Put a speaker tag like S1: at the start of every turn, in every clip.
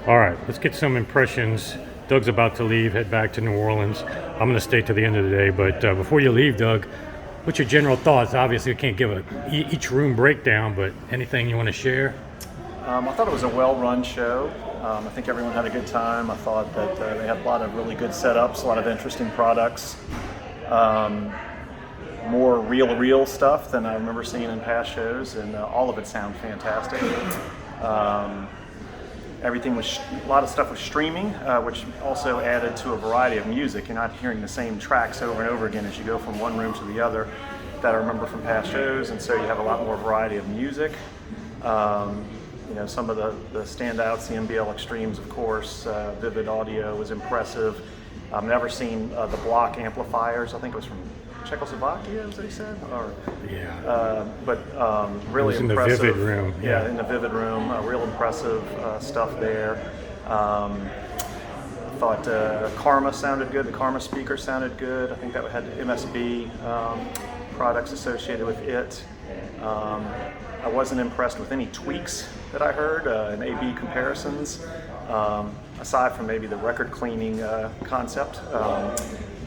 S1: All right, let's get some impressions. Doug's about to leave, head back to New Orleans. I'm going to stay to the end of the day, but before you leave, Doug, what's your general thoughts? Obviously, we can't give each room breakdown, but anything you want to share?
S2: I thought it was a well-run show. I think everyone had a good time. I thought that they had a lot of really good setups, a lot of interesting products. More reel-to-reel stuff than I remember seeing in past shows, and all of it sounded fantastic. Everything was, a lot of stuff was streaming, which also added to a variety of music. You're not hearing the same tracks over and over again as you go from one room to the other that I remember from past shows, and so you have a lot more variety of music. Some of the standouts, the NBL Extremes, of course, Vivid Audio was impressive. I've never seen the block amplifiers. I think it was from Czechoslovakia, as they said, really
S1: in
S2: impressive.
S1: The Vivid room.
S2: Yeah, in the Vivid room, real impressive stuff there. Thought Karma sounded good. The Karma speaker sounded good. I think that had MSB products associated with it. I wasn't impressed with any tweaks that I heard in A/B comparisons, aside from maybe the record cleaning concept.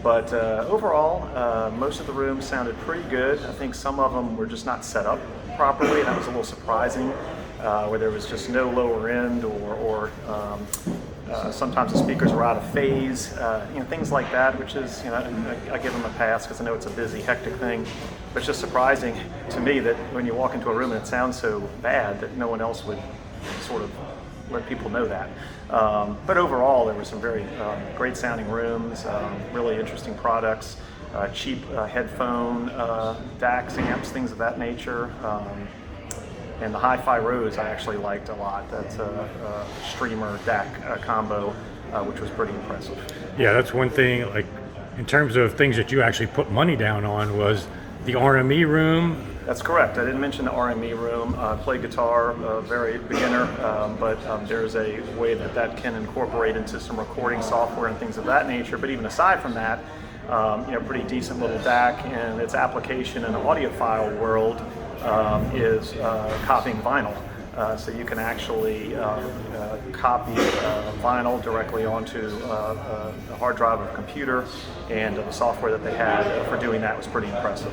S2: But overall, most of the rooms sounded pretty good. I think some of them were just not set up properly. That was a little surprising, where there was just no lower end, or sometimes the speakers were out of phase, things like that, which is, I give them a pass because I know it's a busy, hectic thing. But it's just surprising to me that when you walk into a room and it sounds so bad that no one else would sort of let people know that. But overall, there were some very great sounding rooms, really interesting products, cheap headphone DACs, amps, things of that nature. And the Hi-Fi Rose I actually liked a lot. That's a streamer DAC combo, which was pretty impressive.
S1: Yeah, that's one thing, like in terms of things that you actually put money down on, was the RME room.
S2: That's correct. I didn't mention the RME room. I play guitar, very beginner, but there's a way that can incorporate into some recording software and things of that nature. But even aside from that, pretty decent little DAC, and its application in the audiophile world is copying vinyl. So you can actually copy vinyl directly onto a hard drive of a computer, and the software that they had for doing that was pretty impressive.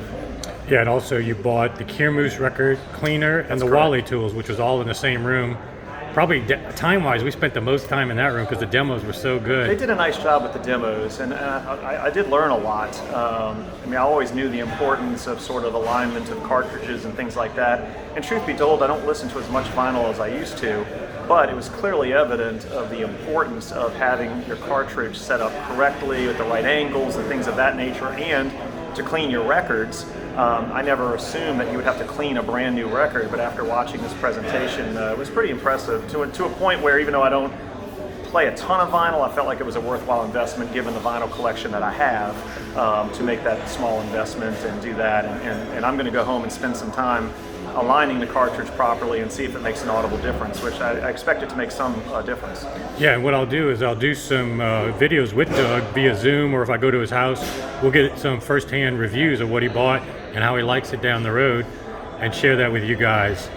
S1: Yeah, and also you bought the Kirmus record cleaner and the Wally tools, which was all in the same room. Probably time-wise, we spent the most time in that room because the demos were so good.
S2: They did a nice job with the demos, and I did learn a lot. I always knew the importance of sort of alignment of cartridges and things like that. And truth be told, I don't listen to as much vinyl as I used to, but it was clearly evident of the importance of having your cartridge set up correctly with the right angles and things of that nature, and to clean your records. I never assumed that you would have to clean a brand new record, but after watching this presentation, it was pretty impressive to a point where, even though I don't play a ton of vinyl, I felt like it was a worthwhile investment given the vinyl collection that I have, to make that small investment and do that. And I'm going to go home and spend some time aligning the cartridge properly and see if it makes an audible difference, which I expect it to make some difference.
S1: Yeah, and what I'll do is I'll do some videos with Doug via Zoom, or if I go to his house, we'll get some first-hand reviews of what he bought and how he likes it down the road, and share that with you guys.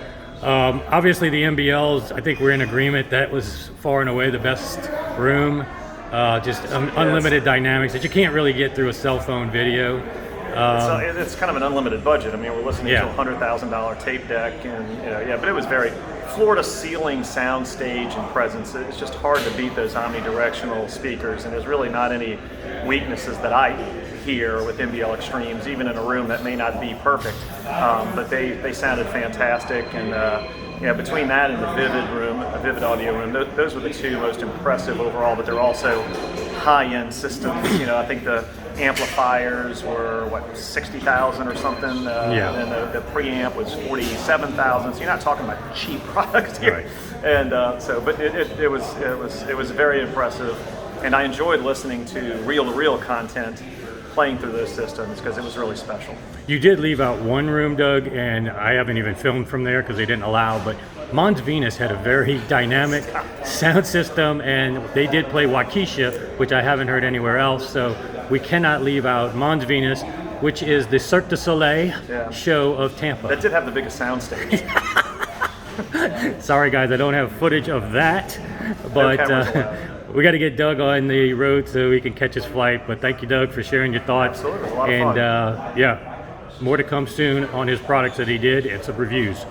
S1: Obviously the NBLs, I think we're in agreement, that was far and away the best room. Unlimited dynamics that you can't really get through a cell phone video.
S2: It's kind of an unlimited budget. I mean, we're listening to a $100,000 tape deck, and but it was very Florida ceiling sound stage and presence. It's just hard to beat those omnidirectional speakers, and there's really not any weaknesses that I hear with NBL Extremes, even in a room that may not be perfect. But they sounded fantastic, and between that and the Vivid Audio room, those were the two most impressive overall. But they're also high-end systems. I think the amplifiers were $60,000 or something, and then the preamp was $47,000. So you're not talking about cheap products here. Right. And but it was very impressive, and I enjoyed listening to reel-to-reel content playing through those systems because it was really special.
S1: You did leave out one room, Doug, and I haven't even filmed from there because they didn't allow, but Mons Venus had a very dynamic sound system, and they did play Waukesha, which I haven't heard anywhere else, so we cannot leave out Mons Venus, which is the Cirque du Soleil show of Tampa.
S2: That did have the biggest sound stage.
S1: Sorry guys, I don't have footage of that. but
S2: cameras allowed.
S1: we got to get Doug on the road so he can catch his flight. But thank you, Doug, for sharing your thoughts.
S2: Absolutely, it was a lot of
S1: and
S2: fun.
S1: yeah, more to come soon on his products that he did and some reviews.